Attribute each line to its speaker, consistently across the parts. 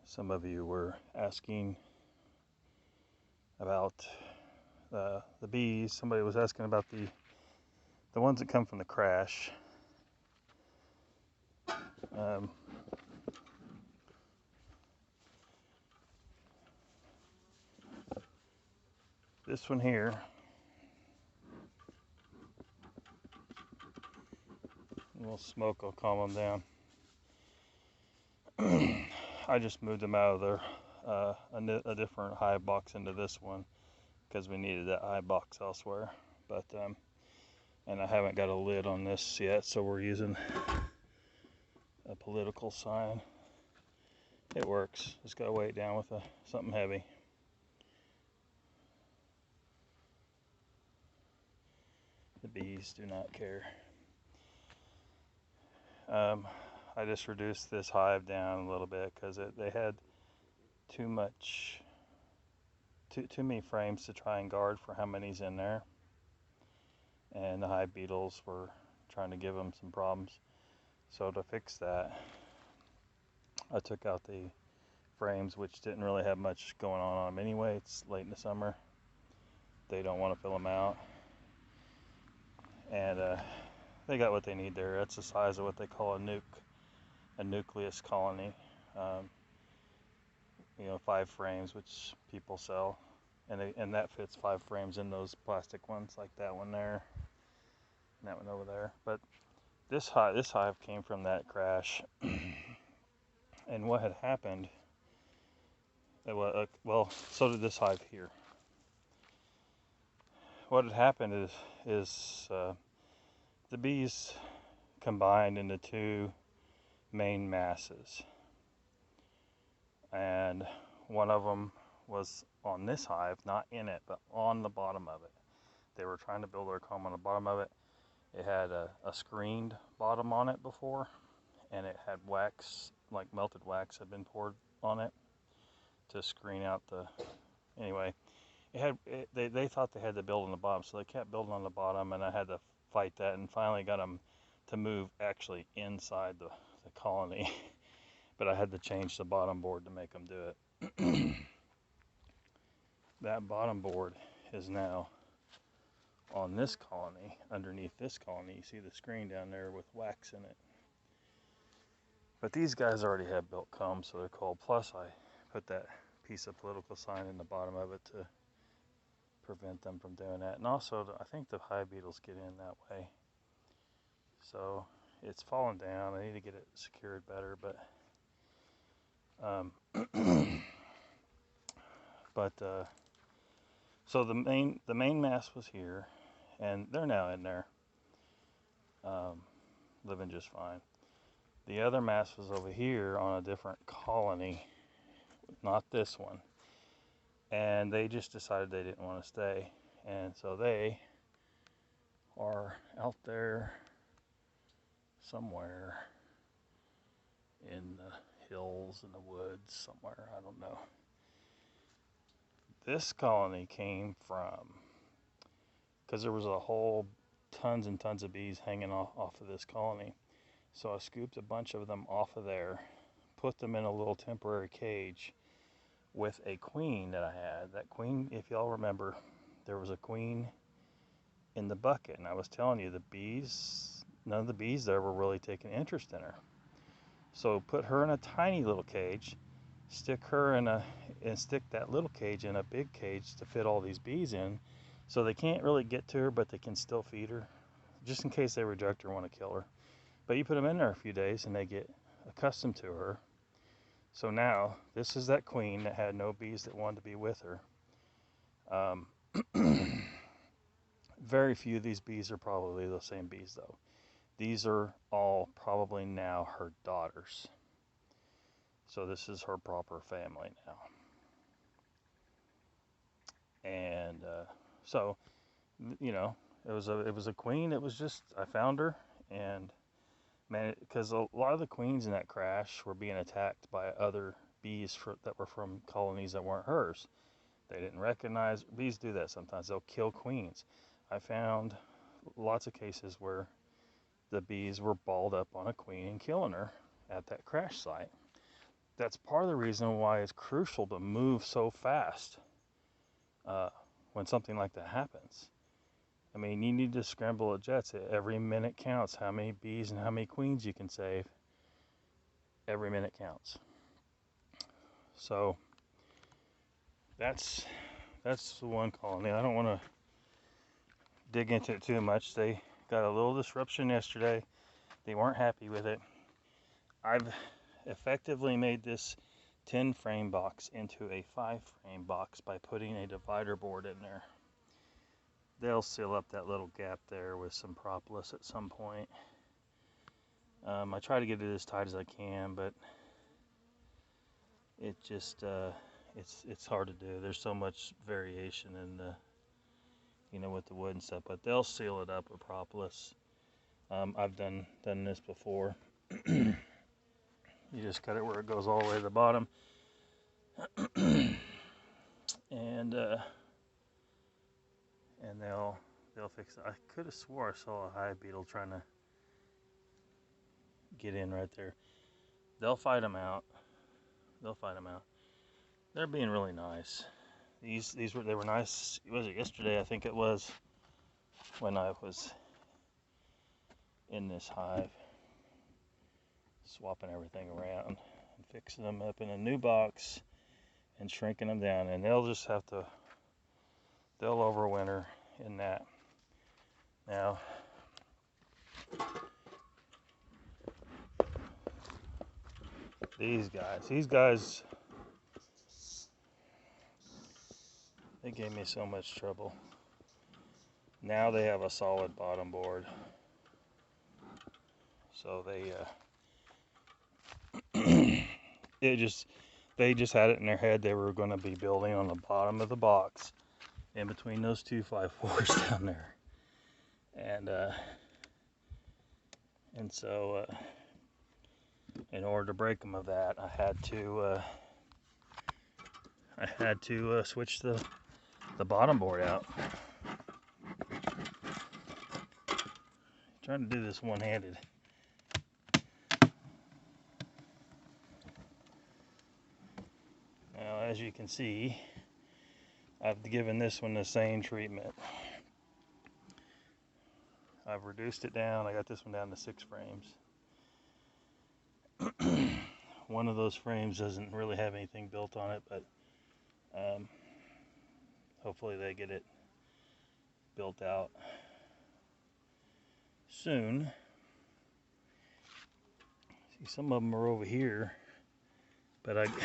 Speaker 1: Some of you were asking about the bees. Somebody was asking about the ones that come from the crash. This one here, a little smoke will calm them down. I just moved them out of their a different hive box into this one because we needed that hive box elsewhere. But and I haven't got a lid on this yet, so we're using a political sign. It works. Just gotta weigh it down with something heavy. The bees do not care. I just reduced this hive down a little bit because they had too many frames to try and guard for how many's in there, and the hive beetles were trying to give them some problems. So to fix that, I took out the frames, which didn't really have much going on them anyway. It's late in the summer. They don't want to fill them out, and they got what they need there. That's the size of what they call a nucleus colony. 5 frames, which people sell, and that fits 5 frames in those plastic ones, like that one there, and that one over there. But this hive came from that crash, and what had happened? Well, so did this hive here. What had happened is the bees combined into 2 main masses, and one of them was on this hive, not in it, but on the bottom of it. They were trying to build their comb on the bottom of it. It had a screened bottom on it before, and it had wax, like melted wax had been poured on it to screen out anyway. They thought they had to build on the bottom, so they kept building on the bottom, and I had to fight that, and finally got them to move actually inside the colony. But I had to change the bottom board to make them do it. That bottom board is now on this colony. Underneath this colony, you see the screen down there with wax in it. But these guys already have built combs, so they're cold. Plus, I put that piece of political sign in the bottom of it to prevent them from doing that. And also, I think the hive beetles get in that way. So it's fallen down. I need to get it secured better, but so the main mass was here, and they're now in there, living just fine. The other mass was over here on a different colony, not this one, and they just decided they didn't want to stay, and so they are out there somewhere in the hills in the woods somewhere. I don't know. This colony came from, because there was a whole tons and tons of bees hanging off of this colony. So I scooped a bunch of them off of there, put them in a little temporary cage with a queen that I had. That queen, if y'all remember, there was a queen in the bucket, and I was telling you none of the bees there were really taking interest in her. So put her in a tiny little cage, stick that little cage in a big cage to fit all these bees in, so they can't really get to her, but they can still feed her, just in case they reject her and want to kill her. But you put them in there a few days and they get accustomed to her. So now this is that queen that had no bees that wanted to be with her. Very few of these bees are probably the same bees, though. These are all probably now her daughters. So this is her proper family now. And so, it was a queen. It was just, I found her, and man, because a lot of the queens in that crash were being attacked by other bees that were from colonies that weren't hers. They didn't recognize. Bees do that sometimes. They'll kill queens. I found lots of cases where the bees were balled up on a queen and killing her at that crash site. that's part of the reason why it's crucial to move so fast when something like that happens. I mean, you need to scramble at jets. Every minute counts. How many bees and how many queens you can save. Every minute counts. So that's the one colony. I don't want to dig into it too much. They got a little disruption yesterday. They weren't happy with it. I've effectively made this 10 frame box into a 5 frame box by putting a divider board in there. They'll seal up that little gap there with some propolis at some point. I try to get it as tight as I can, but it just it's hard to do. There's so much variation in the, you know, with the wood and stuff, but they'll seal it up with propolis. I've done this before. You just cut it where it goes all the way to the bottom. and they'll fix it. I could have swore I saw a hive beetle trying to get in right there. They'll fight them out. They're being really nice. They were nice. Was it yesterday? I think it was, when I was in this hive, swapping everything around and fixing them up in a new box and shrinking them down, and they'll overwinter in that. Now, these guys, they gave me so much trouble. Now they have a solid bottom board, so they just had it in their head they were going to be building on the bottom of the box in between those 2 5/4s down there, and so in order to break them of that, I had to switch the bottom board out. Trying to do this one-handed. Now, as you can see, I've given this one the same treatment. I've reduced it down. I got this one down to 6 frames. One of those frames doesn't really have anything built on it, but hopefully they get it built out soon. See, some of them are over here, but I've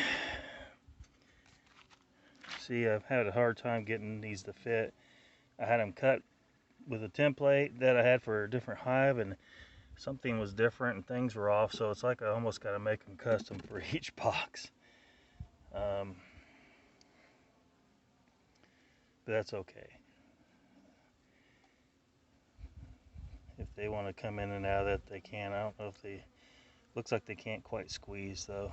Speaker 1: had a hard time getting these to fit. I had them cut with a template that I had for a different hive, and something was different and things were off, so it's like I almost got to make them custom for each box. But that's okay. If they want to come in and out of that, they can. I don't know if they, looks like they can't quite squeeze though.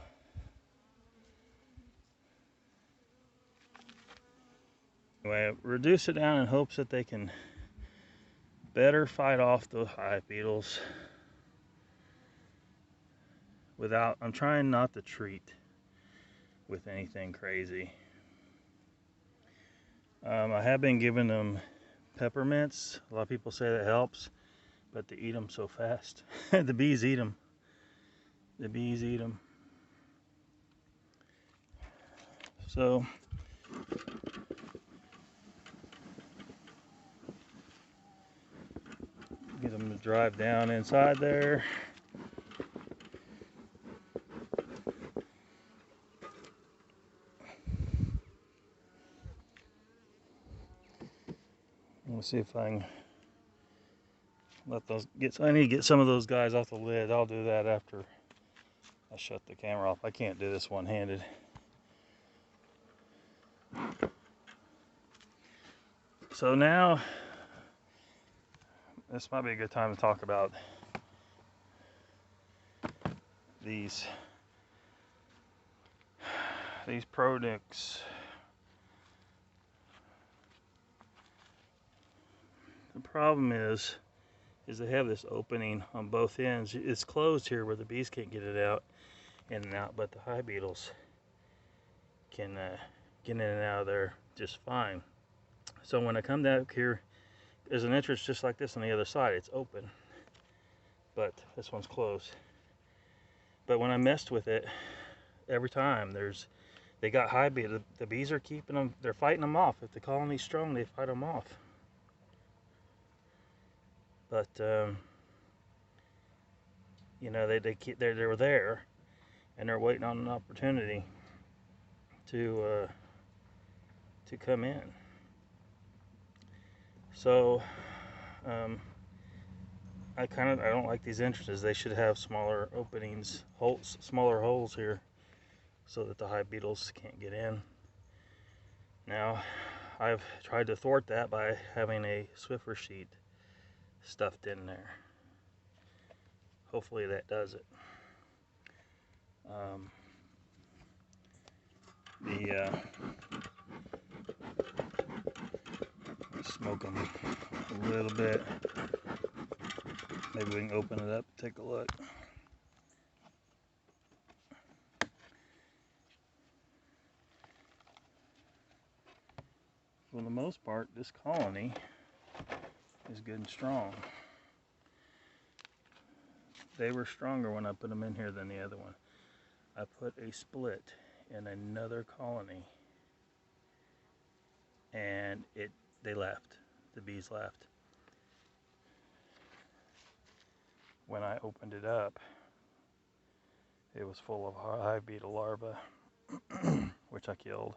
Speaker 1: Anyway, reduce it down in hopes that they can better fight off those hive beetles without, I'm trying not to treat with anything crazy. I have been giving them peppermints. A lot of people say that helps, but they eat them so fast. The bees eat them. The bees eat them. So get them to drive down inside there. We'll see if I can let those get. I need to get some of those guys off the lid. I'll do that after I shut the camera off. I can't do this one-handed. So now, this might be a good time to talk about these products. The problem is they have this opening on both ends. It's closed here where the bees can't get it out, in and out, but the hive beetles can get in and out of there just fine. So when I come down here, there's an entrance just like this on the other side. It's open, but this one's closed. But when I messed with it, every time they got hive beetles. The bees are keeping them. They're fighting them off. If the colony's strong, they fight them off. But you know, they're there, and they're waiting on an opportunity to come in. So I don't like these entrances. They should have smaller openings, smaller holes here, so that the hive beetles can't get in. Now, I've tried to thwart that by having a Swiffer sheet stuffed in there. Hopefully that does it. Smoke them a little bit. Maybe we can open it up and take a look. For the most part, this colony is good and strong. They were stronger when I put them in here than the other one. I put a split in another colony, and they left. The bees left. When I opened it up, it was full of hive beetle larvae, which I killed.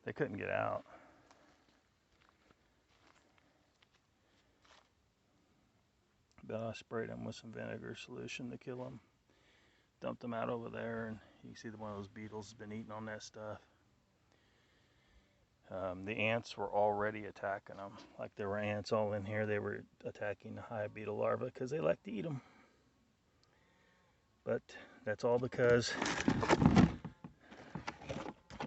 Speaker 1: They couldn't get out. But I sprayed them with some vinegar solution to kill them. Dumped them out over there, and you can see that one of those beetles has been eating on that stuff. The ants were already attacking them. Like there were ants all in here. They were attacking the hive beetle larvae because they like to eat them. But that's all because,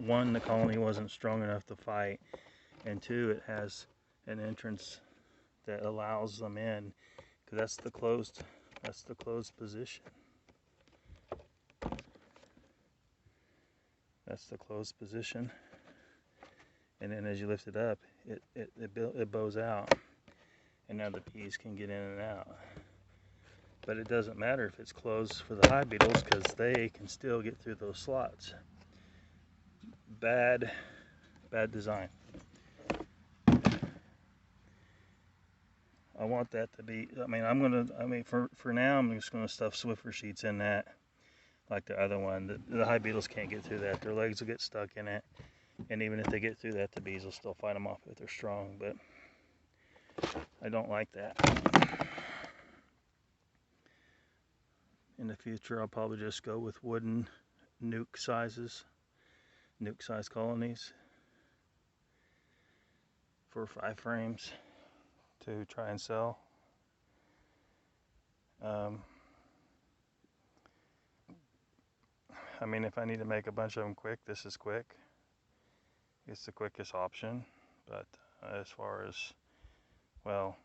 Speaker 1: one, the colony wasn't strong enough to fight, and two, it has an entrance that allows them in, because that's the closed position. That's the closed position. And then as you lift it up, it bows out, and now the bees can get in and out. But it doesn't matter if it's closed for the hive beetles, because they can still get through those slots. Bad design. I want that to be, for now I'm just gonna stuff Swiffer sheets in that, like the other one. The hive beetles can't get through that. Their legs will get stuck in it. And even if they get through that, the bees will still fight them off if they're strong, but I don't like that. In the future, I'll probably just go with wooden nuke size colonies for 5 frames to try and sell. I mean, if I need to make a bunch of them quick, this is quick. It's the quickest option, but as far as, well,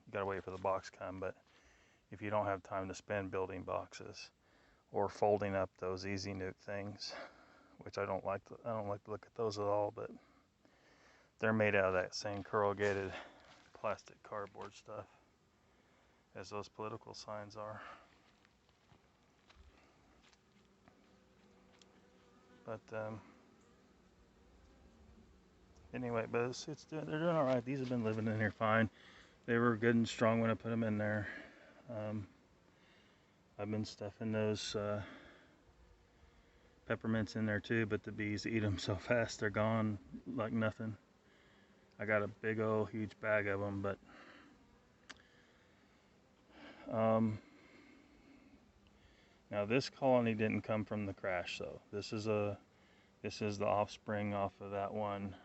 Speaker 1: you gotta wait for the box to come. But if you don't have time to spend building boxes or folding up those easy nuke things, which I don't like to look at those at all, but they're made out of that same corrugated plastic cardboard stuff as those political signs are. But anyway, but they're doing all right. These have been living in here fine. They were good and strong when I put them in there. I've been stuffing those peppermints in there too, but the bees eat them so fast they're gone like nothing. I got a big old huge bag of them, but now this colony didn't come from the crash, though. This is the offspring off of that one.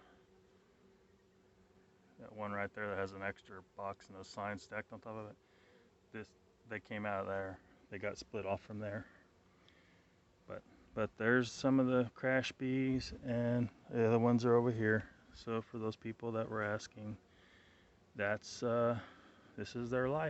Speaker 1: That one right there that has an extra box and those signs stacked on top of it. They came out of there. They got split off from there. But there's some of the crash bees, and the other ones are over here. So for those people that were asking, this is their life.